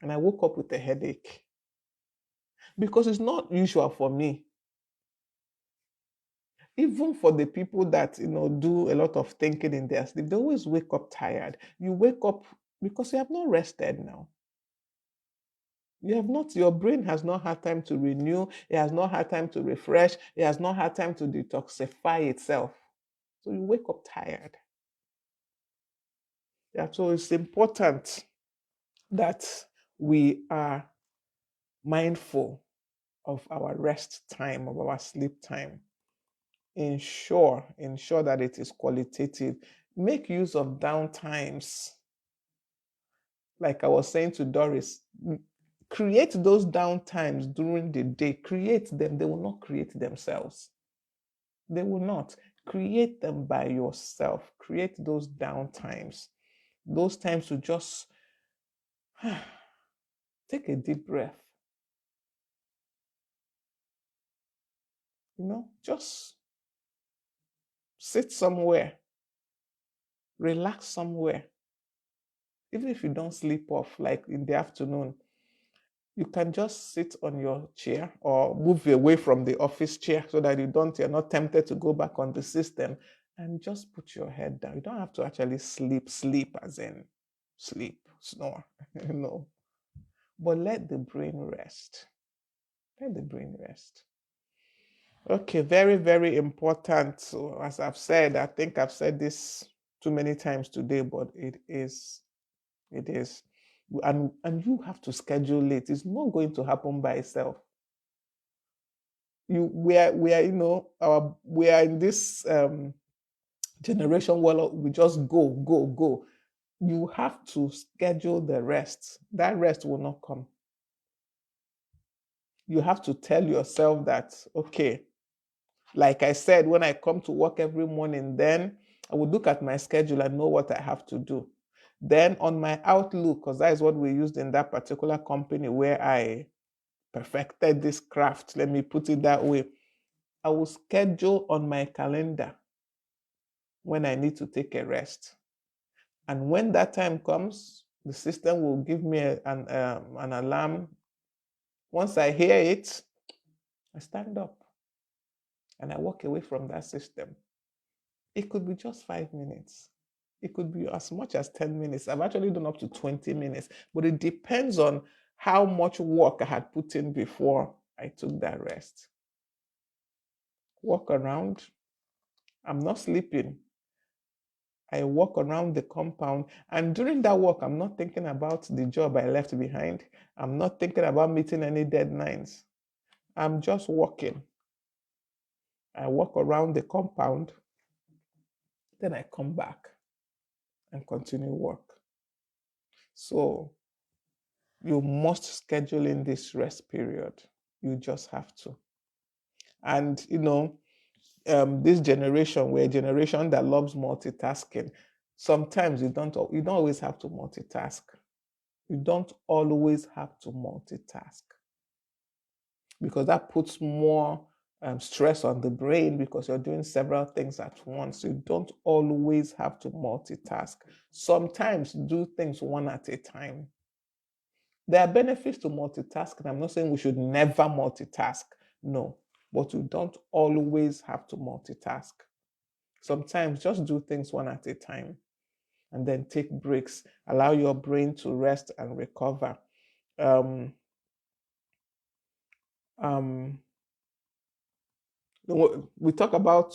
and I woke up with a headache because it's not usual for me. Even for the people that do a lot of thinking in their sleep, they always wake up tired. You wake up because you have not rested now. Your brain has not had time to renew, it has not had time to refresh, it has not had time to detoxify itself. So you wake up tired. Yeah, so it's important that we are mindful of our rest time, of our sleep time. Ensure that it is qualitative. Make use of down times. Like I was saying to Doris, create those down times during the day. Create them. They will not create themselves. They will not. Create them by yourself. Create those down times. Those times to just take a deep breath. Just sit somewhere, relax somewhere. Even if you don't sleep off, like in the afternoon, you can just sit on your chair or move away from the office chair so that you're not tempted to go back on the system, and just put your head down. You don't have to actually sleep as in sleep, snore, no. But let the brain rest. Let the brain rest. Okay, very, very important. So as I've said, I think I've said this too many times today, but it is. And you have to schedule it. It's not going to happen by itself. We are in this generation where we just go. You have to schedule the rest. That rest will not come. You have to tell yourself that, okay, like I said, when I come to work every morning, then I would look at my schedule and know what I have to do. Then on my Outlook, because that is what we used in that particular company where I perfected this craft, let me put it that way, I will schedule on my calendar when I need to take a rest. And when that time comes, the system will give me an alarm. Once I hear it, I stand up and I walk away from that system. It could be just 5 minutes. It could be as much as 10 minutes. I've actually done up to 20 minutes, but it depends on how much work I had put in before I took that rest. Walk around. I'm not sleeping. I walk around the compound, and during that walk, I'm not thinking about the job I left behind. I'm not thinking about meeting any deadlines. I'm just walking. I walk around the compound, then I come back and continue work. So you must schedule in this rest period. You just have to. And this generation, we're a generation that loves multitasking. Sometimes you don't always have to multitask. You don't always have to multitask, because that puts more stress on the brain, because you're doing several things at once. You don't always have to multitask. Sometimes do things one at a time. There are benefits to multitasking. I'm not saying we should never multitask. No, but you don't always have to multitask. Sometimes just do things one at a time and then take breaks. Allow your brain to rest and recover. Um, um, we talk about,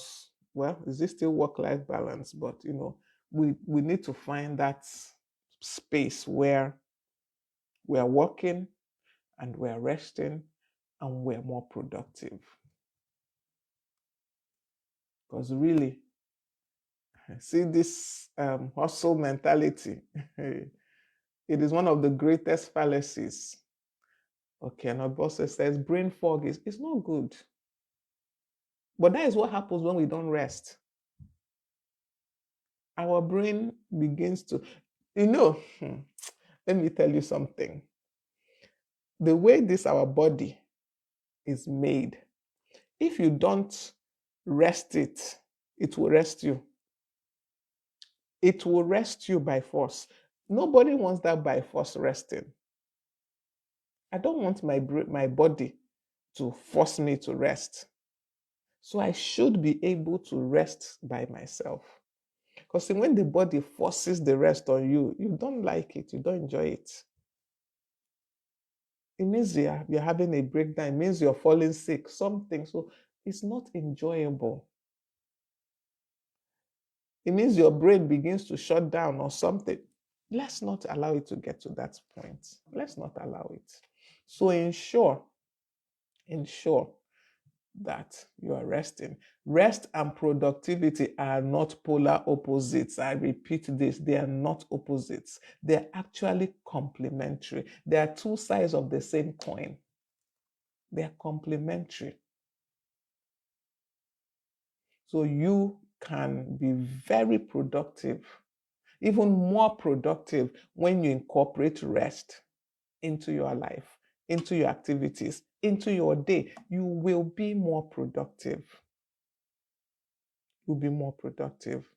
well, is this still work-life balance? But we need to find that space where we are working and we're resting and we're more productive. Because really, see this hustle mentality. It is one of the greatest fallacies. Okay, and our boss says brain fog is it's not good. But that is what happens when we don't rest. Our brain begins to, let me tell you something. The way this our body is made, if you don't rest it, it will rest you. It will rest you by force. Nobody wants that by force resting. I don't want my body to force me to rest. So I should be able to rest by myself. Because when the body forces the rest on you, you don't like it, you don't enjoy it. It means you're having a breakdown, it means you're falling sick, something. So it's not enjoyable. It means your brain begins to shut down or something. Let's not allow it to get to that point. Let's not allow it. So ensure that you are resting. Rest and productivity are not polar opposites. I repeat this, they are not opposites. They're actually complementary. They are two sides of the same coin. They're complementary. So you can be very productive, even more productive when you incorporate rest into your life, into your activities, into your day. You will be more productive. You'll be more productive.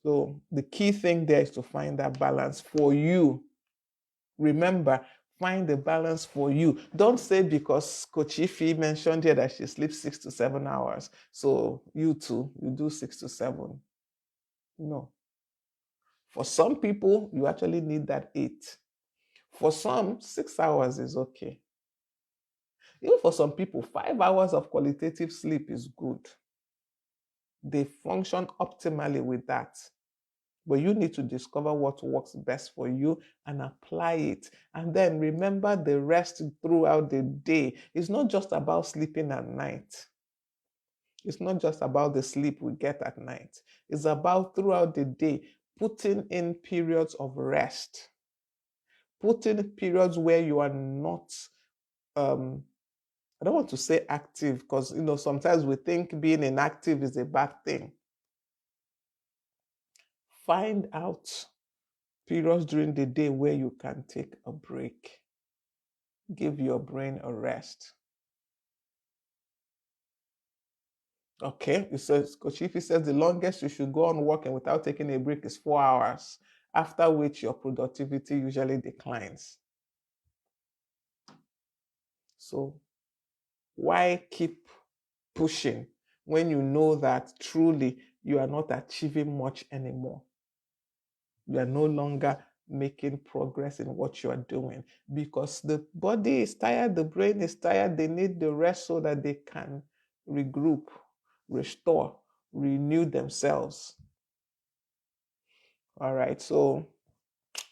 So the key thing there is to find that balance for you. Remember, find the balance for you. Don't say because Coach Ify mentioned here that she sleeps 6 to 7 hours, so you too, you do 6 to 7. No. For some people, you actually need that 8. For some, 6 hours is okay. Even for some people, 5 hours of qualitative sleep is good. They function optimally with that. But you need to discover what works best for you and apply it. And then remember the rest throughout the day. It's not just about sleeping at night. It's not just about the sleep we get at night. It's about throughout the day putting in periods of rest, putting in periods where you are not, I don't want to say active because, sometimes we think being inactive is a bad thing. Find out periods during the day where you can take a break. Give your brain a rest. Okay, it says, Coach Ify says the longest you should go on working without taking a break is 4 hours, after which your productivity usually declines. So why keep pushing when you know that truly you are not achieving much anymore? You are no longer making progress in what you are doing because the body is tired, the brain is tired, they need the rest so that they can regroup, restore, renew themselves. All right, so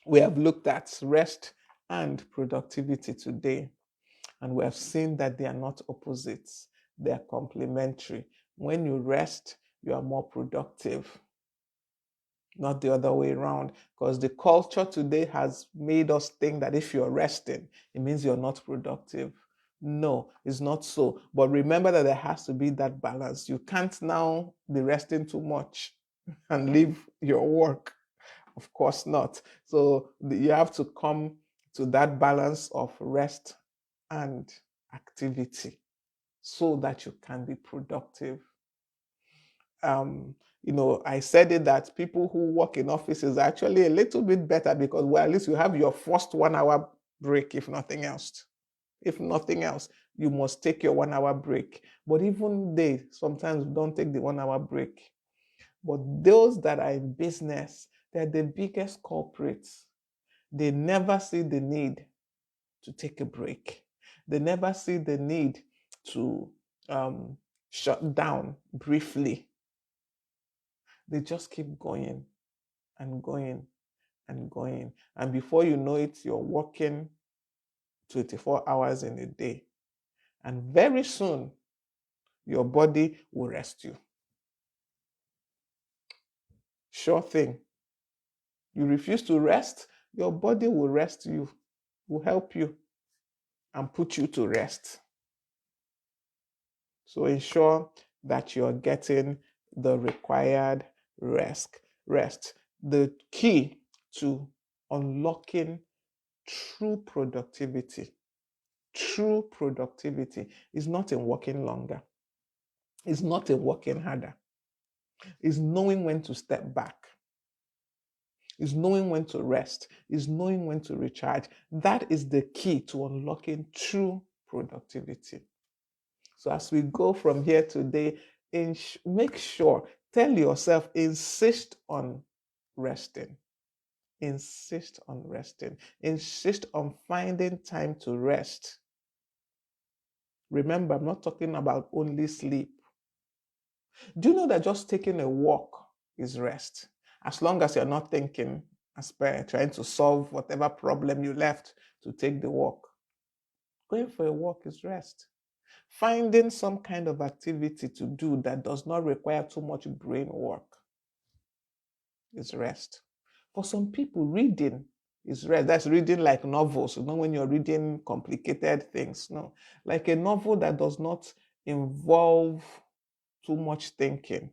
we have looked at rest and productivity today, and we have seen that they are not opposites, they are complementary. When you rest, you are more productive, not the other way around, because the culture today has made us think that if you're resting, it means you're not productive. No, it's not so. But remember that there has to be that balance. You can't now be resting too much and leave your work. Of course not. So you have to come to that balance of rest and activity so that you can be productive. I said it that people who work in offices are actually a little bit better because, well, at least you have your first 1 hour break, if nothing else. If nothing else, you must take your 1 hour break. But even they sometimes don't take the 1 hour break. But those that are in business, they're the biggest culprits. They never see the need to take a break. They never see the need to shut down briefly. They just keep going and going and going. And before you know it, you're working 24 hours in a day. And very soon, your body will rest you. Sure thing. You refuse to rest, your body will rest you, will help you and put you to rest. So ensure that you're getting the required rest. The key to unlocking true productivity is not in working longer. It's not in working harder. It's knowing when to step back. It's knowing when to rest. It's knowing when to recharge. That is the key to unlocking true productivity. So as we go from here today, make sure, tell yourself, insist on resting. Insist on resting. Insist on finding time to rest. Remember, I'm not talking about only sleep. Do you know that just taking a walk is rest? As long as you're not thinking trying to solve whatever problem you left to take the walk. Going for a walk is rest. Finding some kind of activity to do that does not require too much brain work is rest. For some people, reading is rest. That's reading like novels, not when you're reading complicated things. No, like a novel that does not involve too much thinking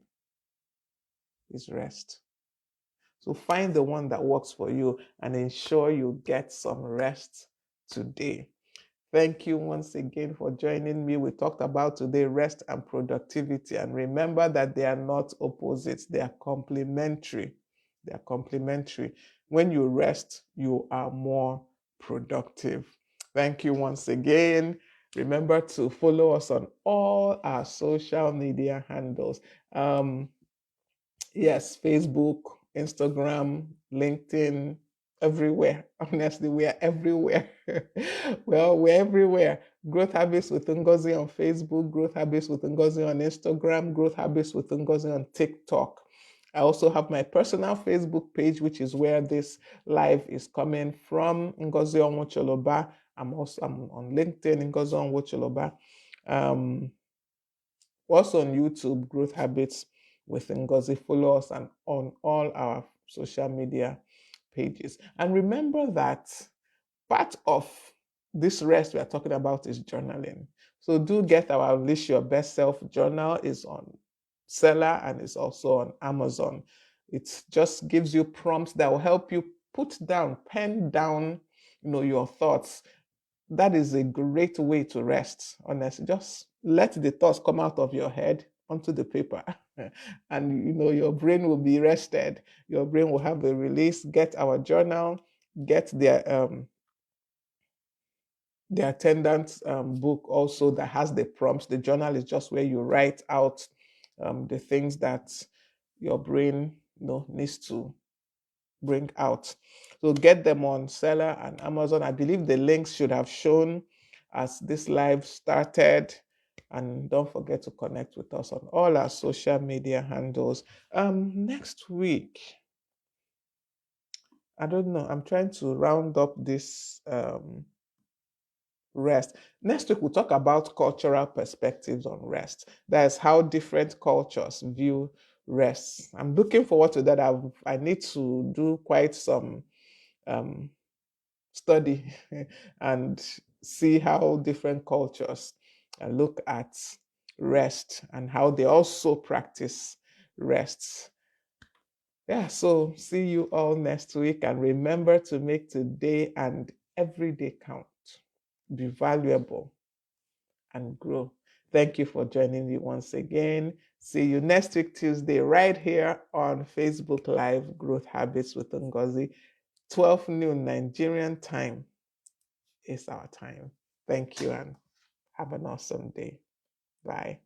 is rest. So find the one that works for you and ensure you get some rest today. Thank you once again for joining me. We talked about today rest and productivity. And remember that they are not opposites, they are complementary. They are complementary. When you rest, you are more productive. Thank you once again. Remember to follow us on all our social media handles. Yes, Facebook, Instagram, LinkedIn, everywhere. Honestly, we are everywhere. Well, we're everywhere. Growth Habits with Ngozi on Facebook, Growth Habits with Ngozi on Instagram, Growth Habits with Ngozi on TikTok. I also have my personal Facebook page, which is where this live is coming from, Ngozi Onwocholoba. I'm on LinkedIn, Ngozi Onwocholoba. Also on YouTube, Growth Habits with Ngozi. Follow us and on all our social media pages. And remember that part of this rest we are talking about is journaling. So do get our Unleash Your Best Self journal. Is on Seller and is also on Amazon. It just gives you prompts that will help you pen down, your thoughts. That is a great way to rest, honestly. Just let the thoughts come out of your head onto the paper and your brain will be rested. Your brain will have a release. Get our journal, get the attendance book also that has the prompts. The journal is just where you write out the things that your brain needs to bring out. So get them on Seller and Amazon. I believe the links should have shown as this live started. And don't forget to connect with us on all our social media handles. Next week, I don't know, I'm trying to round up this rest. Next week, we'll talk about cultural perspectives on rest. That is how different cultures view rest. I'm looking forward to that. I need to do quite some study and see how different cultures look at rest and how they also practice rest. Yeah, so see you all next week, and remember to make today and every day count. Be valuable and grow. Thank you for joining me once again. See you next week, Tuesday, right here on Facebook Live, Growth Habits with Ngozi. 12 noon Nigerian time is our time. Thank you and have an awesome day. Bye.